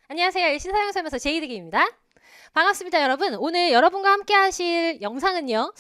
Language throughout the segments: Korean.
안녕하세요. 일신 사용설명서 제이득입니다. 반갑습니다, 여러분. 오늘 여러분과 함께 하실 영상은요.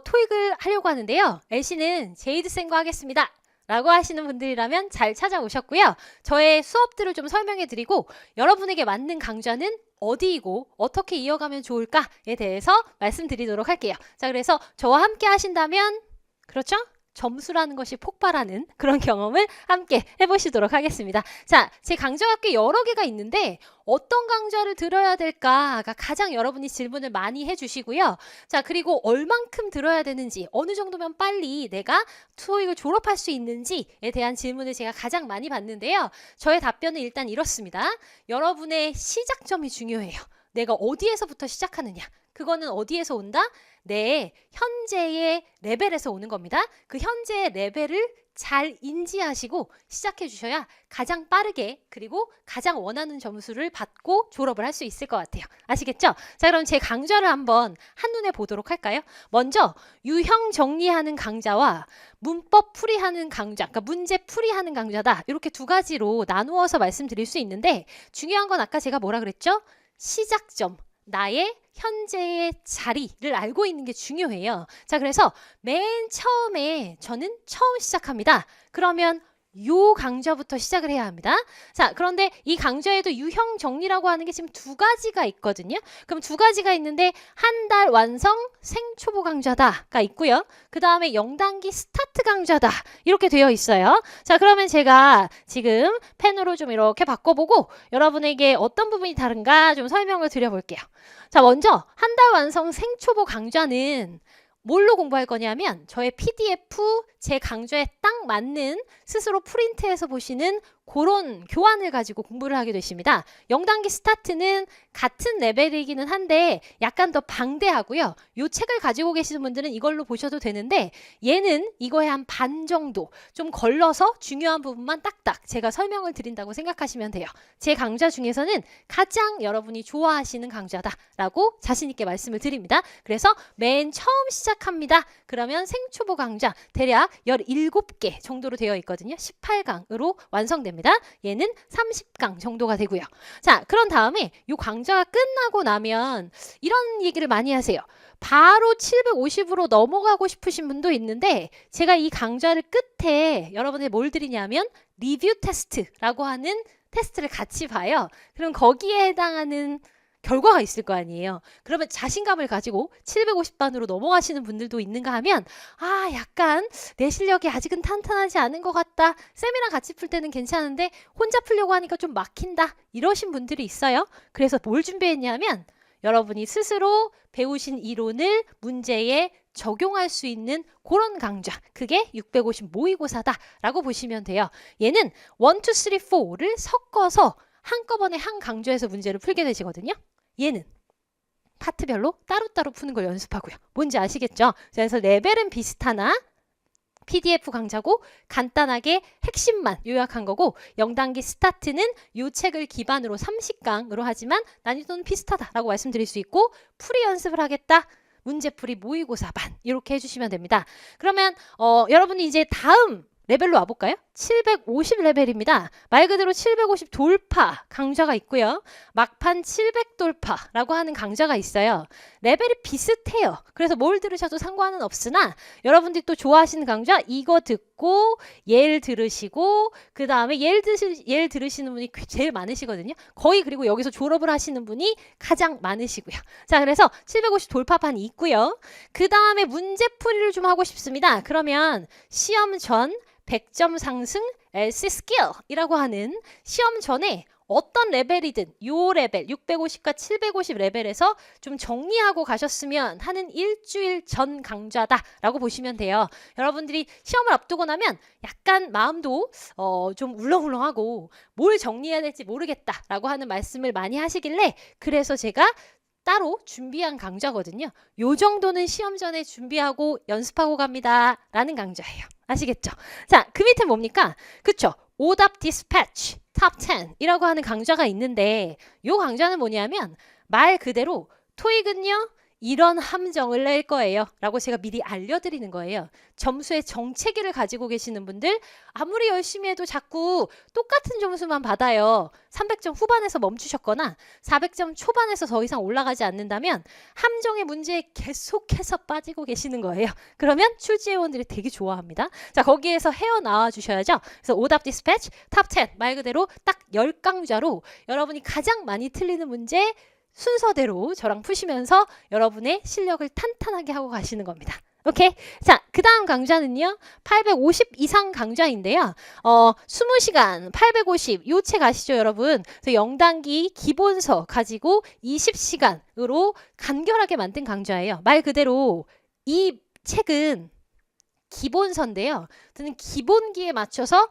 토익을 하려고 하는데요. LC는 제이드쌤과 하겠습니다. 라고 하시는 분들이라면 잘 찾아오셨고요. 저의 수업들을 좀 설명해 드리고 여러분에게 맞는 강좌는 어디이고 어떻게 이어가면 좋을까에 대해서 말씀드리도록 할게요. 자, 그래서 저와 함께 하신다면 그렇죠? 점수라는 것이 폭발하는 그런 경험을 함께 해보시도록 하겠습니다. 자, 제 강좌가 꽤 여러 개가 있는데 어떤 강좌를 들어야 될까가 가장 여러분이 질문을 많이 해주시고요. 자, 그리고 얼만큼 들어야 되는지, 어느 정도면 빨리 내가 토익을 졸업할 수 있는지에 대한 질문을 제가 가장 많이 받는데요. 저의 답변은 일단 이렇습니다. 여러분의 시작점이 중요해요. 내가 어디에서부터 시작하느냐. 그거는 어디에서 온다? 내 현재의 레벨에서 오는 겁니다. 그 현재의 레벨을 잘 인지하시고 시작해 주셔야 가장 빠르게 그리고 가장 원하는 점수를 받고 졸업을 할 수 있을 것 같아요. 아시겠죠? 자, 그럼 제 강좌를 한번 한눈에 보도록 할까요? 먼저 유형 정리하는 강좌와 문법 풀이하는 강좌, 그러니까 문제 풀이하는 강좌다. 이렇게 두 가지로 나누어서 말씀드릴 수 있는데 중요한 건 아까 제가 뭐라 그랬죠? 시작점, 나의 현재의 자리를 알고 있는 게 중요해요. 자, 그래서 맨 처음에 저는 처음 시작합니다. 그러면 요 강좌부터 시작을 해야 합니다. 자, 그런데 이 강좌에도 유형 정리라고 하는 게 지금 두 가지가 있거든요. 그럼 두 가지가 있는데 한 달 완성 생초보 강좌다가 있고요. 그 다음에 0단기 스타트 강좌다 이렇게 되어 있어요. 자, 그러면 제가 지금 펜으로 좀 이렇게 바꿔보고 여러분에게 어떤 부분이 다른가 좀 설명을 드려볼게요. 자, 먼저 한 달 완성 생초보 강좌는 뭘로 공부할 거냐면 저의 PDF 제 강좌에 딱 맞는 스스로 프린트해서 보시는 그런 교환을 가지고 공부를 하게 되십니다. 0단기 스타트는 같은 레벨이기는 한데 약간 더 방대하고요. 이 책을 가지고 계시는 분들은 이걸로 보셔도 되는데 얘는 이거에 한 반 정도 좀 걸러서 중요한 부분만 딱딱 제가 설명을 드린다고 생각하시면 돼요. 제 강좌 중에서는 가장 여러분이 좋아하시는 강좌다라고 자신 있게 말씀을 드립니다. 그래서 맨 처음 시작합니다. 그러면 생초보 강좌 대략 17개 정도로 되어 있거든요. 18강으로 완성됩니다. 얘는 30강 정도가 되고요. 자, 그런 다음에 이 강좌가 끝나고 나면 이런 얘기를 많이 하세요. 바로 750으로 넘어가고 싶으신 분도 있는데 제가 이 강좌를 끝에 여러분이 뭘 드리냐면 리뷰 테스트라고 하는 테스트를 같이 봐요. 그럼 거기에 해당하는 결과가 있을 거 아니에요. 그러면 자신감을 가지고 750단으로 넘어가시는 분들도 있는가 하면 아, 약간 내 실력이 아직은 탄탄하지 않은 것 같다. 쌤이랑 같이 풀 때는 괜찮은데 혼자 풀려고 하니까 좀 막힌다. 이러신 분들이 있어요. 그래서 뭘 준비했냐면 여러분이 스스로 배우신 이론을 문제에 적용할 수 있는 그런 강좌. 그게 650 모의고사다라고 보시면 돼요. 얘는 1, 2, 3, 4를 섞어서 한꺼번에 한 강좌에서 문제를 풀게 되시거든요. 얘는 파트별로 따로따로 푸는 걸 연습하고요. 뭔지 아시겠죠? 그래서 레벨은 비슷하나 PDF 강좌고 간단하게 핵심만 요약한 거고 0단기 스타트는 이 책을 기반으로 30강으로 하지만 난이도는 비슷하다라고 말씀드릴 수 있고 풀이 연습을 하겠다. 문제풀이 모의고사 반 이렇게 해주시면 됩니다. 그러면 여러분이 이제 다음 레벨로 와볼까요? 750 레벨입니다. 말 그대로 750 돌파 강좌가 있고요. 막판 700 돌파라고 하는 강좌가 있어요. 레벨이 비슷해요. 그래서 뭘 들으셔도 상관은 없으나 여러분들이 또 좋아하시는 강좌 이거 듣고 예를 들으시고 그 다음에 예를 들으시는 분이 제일 많으시거든요. 거의 그리고 여기서 졸업을 하시는 분이 가장 많으시고요. 자, 그래서 750 돌파판이 있고요. 그 다음에 문제풀이를 좀 하고 싶습니다. 그러면 시험 전 100점 상승 LC 스킬이라고 하는 시험 전에 어떤 레벨이든 요 레벨 650과 750 레벨에서 좀 정리하고 가셨으면 하는 일주일 전 강좌다라고 보시면 돼요. 여러분들이 시험을 앞두고 나면 약간 마음도 좀 울렁울렁하고 뭘 정리해야 될지 모르겠다라고 하는 말씀을 많이 하시길래 그래서 제가 따로 준비한 강좌거든요. 요 정도는 시험 전에 준비하고 연습하고 갑니다. 라는 강좌예요. 아시겠죠? 자, 그 밑에 뭡니까? 그쵸? 오답 디스패치 탑 10 이라고 하는 강좌가 있는데 요 강좌는 뭐냐면 말 그대로 토익은요 이런 함정을 낼 거예요 라고 제가 미리 알려드리는 거예요. 점수의 정체기를 가지고 계시는 분들 아무리 열심히 해도 자꾸 똑같은 점수만 받아요. 300점 후반에서 멈추셨거나 400점 초반에서 더 이상 올라가지 않는다면 함정의 문제에 계속해서 빠지고 계시는 거예요. 그러면 출제위원들이 되게 좋아합니다. 자, 거기에서 헤어나와 주셔야죠. 그래서 오답 디스패치 탑 10 말 그대로 딱 10강좌로 여러분이 가장 많이 틀리는 문제 순서대로 저랑 푸시면서 여러분의 실력을 탄탄하게 하고 가시는 겁니다. 오케이. 자, 그 다음 강좌는요. 850 이상 강좌인데요. 20시간 850 요 책 아시죠, 여러분? 그래서 영단기 기본서 가지고 20시간으로 간결하게 만든 강좌예요. 말 그대로 이 책은 기본서인데요. 저는 기본기에 맞춰서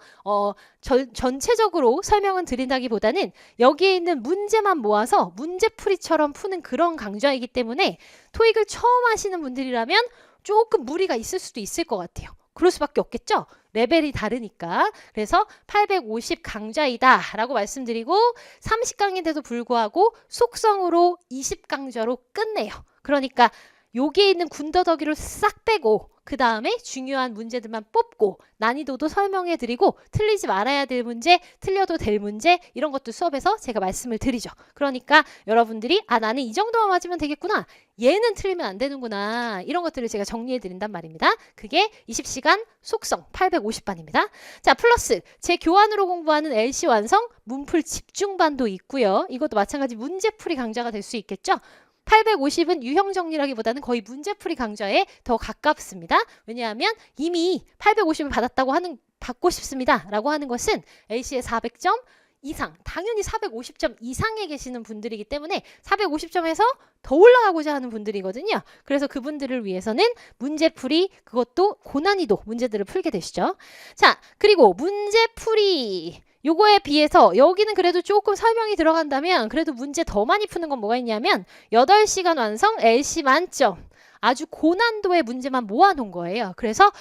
전체적으로 설명은 드린다기보다는 여기에 있는 문제만 모아서 문제풀이처럼 푸는 그런 강좌이기 때문에 토익을 처음 하시는 분들이라면 조금 무리가 있을 수도 있을 것 같아요. 그럴 수밖에 없겠죠? 레벨이 다르니까. 그래서 850 강좌이다 라고 말씀드리고 30강인데도 불구하고 속성으로 20강좌로 끝내요. 그러니까 여기에 있는 군더더기를 싹 빼고 그 다음에 중요한 문제들만 뽑고 난이도도 설명해 드리고 틀리지 말아야 될 문제, 틀려도 될 문제 이런 것도 수업에서 제가 말씀을 드리죠. 그러니까 여러분들이 나는 이 정도만 맞으면 되겠구나. 얘는 틀리면 안 되는구나. 이런 것들을 제가 정리해 드린단 말입니다. 그게 20시간 속성 850반입니다. 자, 플러스 제 교환으로 공부하는 LC 완성 문풀 집중반도 있고요. 이것도 마찬가지 문제풀이 강좌가 될 수 있겠죠. 850은 유형 정리라기보다는 거의 문제풀이 강좌에 더 가깝습니다. 왜냐하면 이미 850을 받고 싶습니다 라고 하는 것은 LC의 400점 이상, 당연히 450점 이상에 계시는 분들이기 때문에 450점에서 더 올라가고자 하는 분들이거든요. 그래서 그분들을 위해서는 문제풀이, 그것도 고난이도 문제들을 풀게 되시죠. 자, 그리고 문제풀이 요거에 비해서 여기는 그래도 조금 설명이 들어간다면 그래도 문제 더 많이 푸는 건 뭐가 있냐면 8시간 완성 LC 만점. 아주 고난도의 문제만 모아놓은 거예요. 그래서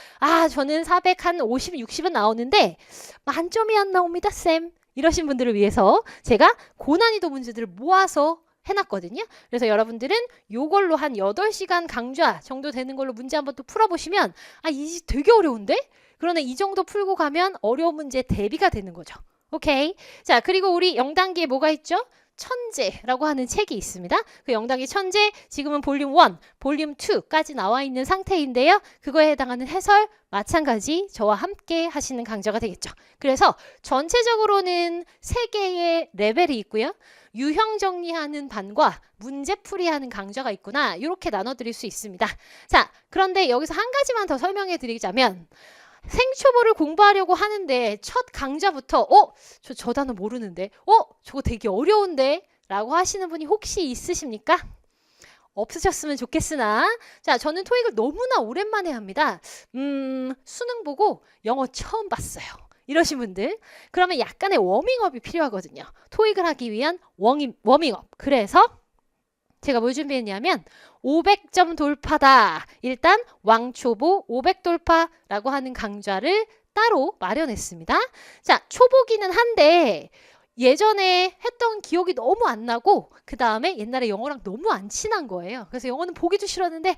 저는 400 한 50, 60은 나오는데 만점이 안 나옵니다, 쌤. 이러신 분들을 위해서 제가 고난이도 문제들을 모아서 해놨거든요. 그래서 여러분들은 요걸로 한 8시간 강좌 정도 되는 걸로 문제 한번 또 풀어보시면 이 되게 어려운데? 그러나 이 정도 풀고 가면 어려운 문제 대비가 되는 거죠. 오케이. 자, 그리고 우리 영단기에 뭐가 있죠? 천재라고 하는 책이 있습니다. 그 영단기 천재 지금은 볼륨 1, 볼륨 2까지 나와 있는 상태인데요. 그거에 해당하는 해설 마찬가지 저와 함께 하시는 강좌가 되겠죠. 그래서 전체적으로는 3개의 레벨이 있고요. 유형 정리하는 반과 문제풀이하는 강좌가 있구나. 이렇게 나눠드릴 수 있습니다. 자, 그런데 여기서 한 가지만 더 설명해 드리자면 생초보를 공부하려고 하는데 첫 강좌부터 저 단어 모르는데 저거 되게 어려운데 라고 하시는 분이 혹시 있으십니까? 없으셨으면 좋겠으나 자, 저는 토익을 너무나 오랜만에 합니다. 수능 보고 영어 처음 봤어요. 이러신 분들 그러면 약간의 워밍업이 필요하거든요. 토익을 하기 위한 워밍업. 그래서 제가 뭘 준비했냐면 500점 돌파다. 일단 왕초보 500 돌파라고 하는 강좌를 따로 마련했습니다. 자, 초보기는 한데 예전에 했던 기억이 너무 안 나고 그 다음에 옛날에 영어랑 너무 안 친한 거예요. 그래서 영어는 보기도 싫었는데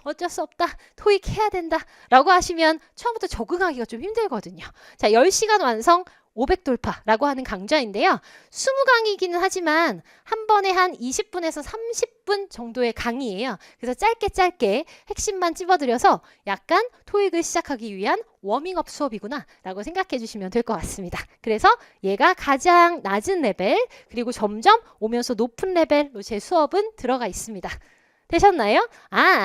어쩔 수 없다. 토익 해야 된다 라고 하시면 처음부터 적응하기가 좀 힘들거든요. 자, 10시간 완성 500 돌파라고 하는 강좌인데요. 20강이기는 하지만 한 번에 한 20분에서 30분 정도의 강의예요. 그래서 짧게 핵심만 찝어드려서 약간 토익을 시작하기 위한 워밍업 수업이구나 라고 생각해 주시면 될 것 같습니다. 그래서 얘가 가장 낮은 레벨 그리고 점점 오면서 높은 레벨로 제 수업은 들어가 있습니다. 되셨나요?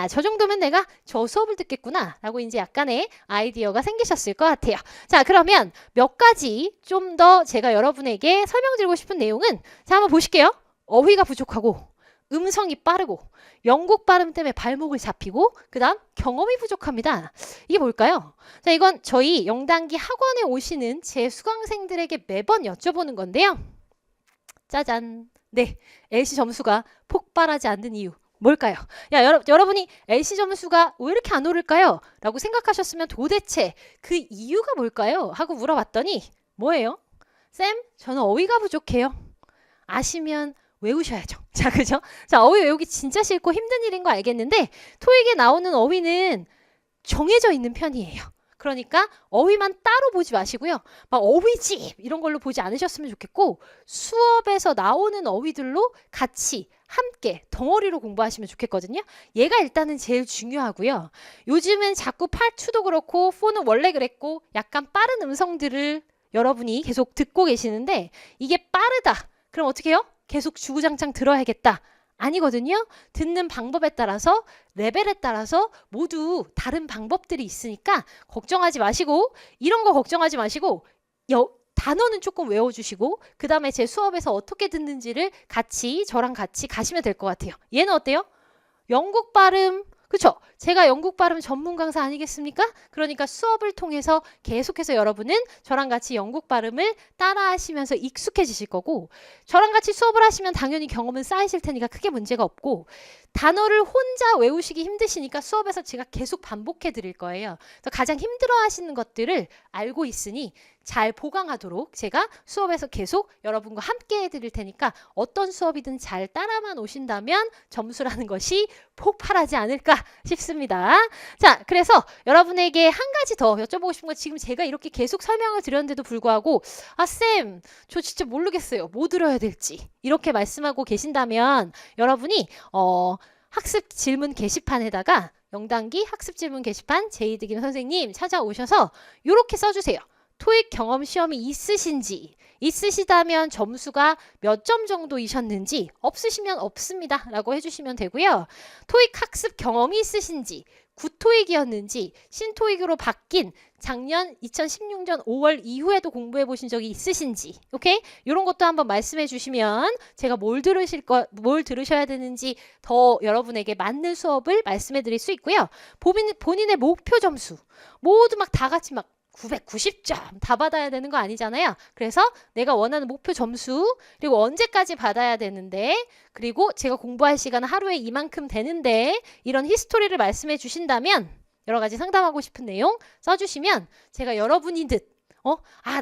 저 정도면 내가 저 수업을 듣겠구나 라고 이제 약간의 아이디어가 생기셨을 것 같아요. 자, 그러면 몇 가지 좀 더 제가 여러분에게 설명드리고 싶은 내용은 자, 한번 보실게요. 어휘가 부족하고 음성이 빠르고 영국 발음 때문에 발목을 잡히고 그 다음 경험이 부족합니다. 이게 뭘까요? 자, 이건 저희 영단기 학원에 오시는 제 수강생들에게 매번 여쭤보는 건데요. 짜잔. 네, LC 점수가 폭발하지 않는 이유 뭘까요? 여러분이 LC 점수가 왜 이렇게 안 오를까요? 라고 생각하셨으면 도대체 그 이유가 뭘까요? 하고 물어봤더니 뭐예요? 쌤, 저는 어휘가 부족해요. 아시면 외우셔야죠. 자, 그죠? 자, 어휘 외우기 진짜 싫고 힘든 일인 거 알겠는데 토익에 나오는 어휘는 정해져 있는 편이에요. 그러니까 어휘만 따로 보지 마시고요. 막 어휘집 이런 걸로 보지 않으셨으면 좋겠고 수업에서 나오는 어휘들로 같이 함께 덩어리로 공부하시면 좋겠거든요. 얘가 일단은 제일 중요하고요. 요즘은 자꾸 팔투도 그렇고 폰은 원래 그랬고 약간 빠른 음성들을 여러분이 계속 듣고 계시는데 이게 빠르다. 그럼 어떻게 해요? 계속 주구장창 들어야겠다. 아니거든요. 듣는 방법에 따라서 레벨에 따라서 모두 다른 방법들이 있으니까 걱정하지 마시고 이런 거 걱정하지 마시고 단어는 조금 외워주시고 그 다음에 제 수업에서 어떻게 듣는지를 같이 저랑 같이 가시면 될 것 같아요. 얘는 어때요? 영국 발음 그쵸? 제가 영국 발음 전문 강사 아니겠습니까? 그러니까 수업을 통해서 계속해서 여러분은 저랑 같이 영국 발음을 따라 하시면서 익숙해지실 거고 저랑 같이 수업을 하시면 당연히 경험은 쌓이실 테니까 크게 문제가 없고 단어를 혼자 외우시기 힘드시니까 수업에서 제가 계속 반복해 드릴 거예요. 그래서 가장 힘들어 하시는 것들을 알고 있으니 잘 보강하도록 제가 수업에서 계속 여러분과 함께 해드릴 테니까 어떤 수업이든 잘 따라만 오신다면 점수라는 것이 폭발하지 않을까 싶습니다. 자, 그래서 여러분에게 한 가지 더 여쭤보고 싶은 건 지금 제가 이렇게 계속 설명을 드렸는데도 불구하고 아, 쌤, 저 진짜 모르겠어요. 뭐 들어야 될지. 이렇게 말씀하고 계신다면 여러분이 학습 질문 게시판에다가 영단기 학습 질문 게시판 제이드김 선생님 찾아오셔서 이렇게 써주세요. 토익 경험 시험이 있으시다면 점수가 몇 점 정도이셨는지 없으시면 없습니다 라고 해주시면 되고요. 토익 학습 경험이 있으신지 구토익이었는지 신토익으로 바뀐 작년 2016년 5월 이후에도 공부해 보신 적이 있으신지 오케이? 이런 것도 한번 말씀해 주시면 제가 뭘 들으셔야 되는지 더 여러분에게 맞는 수업을 말씀해 드릴 수 있고요. 본인의 목표 점수 모두 막 다 같이 막 990점 다 받아야 되는 거 아니잖아요. 그래서 내가 원하는 목표 점수 그리고 언제까지 받아야 되는데 그리고 제가 공부할 시간은 하루에 이만큼 되는데 이런 히스토리를 말씀해 주신다면 여러 가지 상담하고 싶은 내용 써주시면 제가 여러분이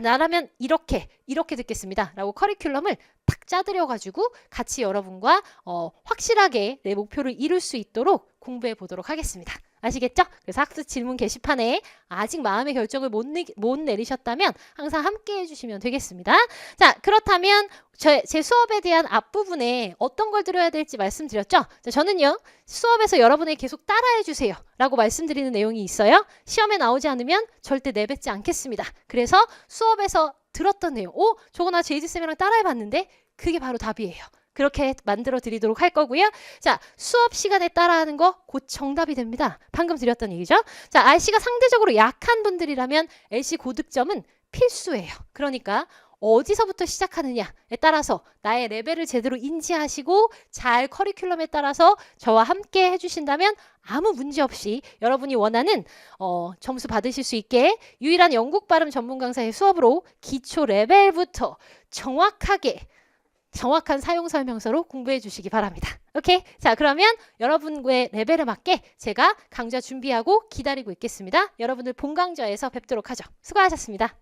나라면 이렇게 듣겠습니다 라고 커리큘럼을 탁 짜드려 가지고 같이 여러분과 확실하게 내 목표를 이룰 수 있도록 공부해 보도록 하겠습니다. 아시겠죠? 그래서 학습 질문 게시판에 아직 마음의 결정을 못 내리셨다면 항상 함께 해주시면 되겠습니다. 자, 그렇다면 제 수업에 대한 앞부분에 어떤 걸 들어야 될지 말씀드렸죠? 자, 저는요 수업에서 여러분에게 계속 따라해주세요 라고 말씀드리는 내용이 있어요. 시험에 나오지 않으면 절대 내뱉지 않겠습니다. 그래서 수업에서 들었던 내용 저거 나 제이드쌤이랑 따라해봤는데 그게 바로 답이에요. 그렇게 만들어 드리도록 할 거고요. 자, 수업 시간에 따라하는 거 곧 정답이 됩니다. 방금 드렸던 얘기죠. 자, RC가 상대적으로 약한 분들이라면 LC 고득점은 필수예요. 그러니까 어디서부터 시작하느냐에 따라서 나의 레벨을 제대로 인지하시고 잘 커리큘럼에 따라서 저와 함께 해주신다면 아무 문제 없이 여러분이 원하는 점수 받으실 수 있게 유일한 영국 발음 전문 강사의 수업으로 기초 레벨부터 정확한 사용 설명서로 공부해 주시기 바랍니다. 오케이? 자, 그러면 여러분의 레벨에 맞게 제가 강좌 준비하고 기다리고 있겠습니다. 여러분들 본강좌에서 뵙도록 하죠. 수고하셨습니다.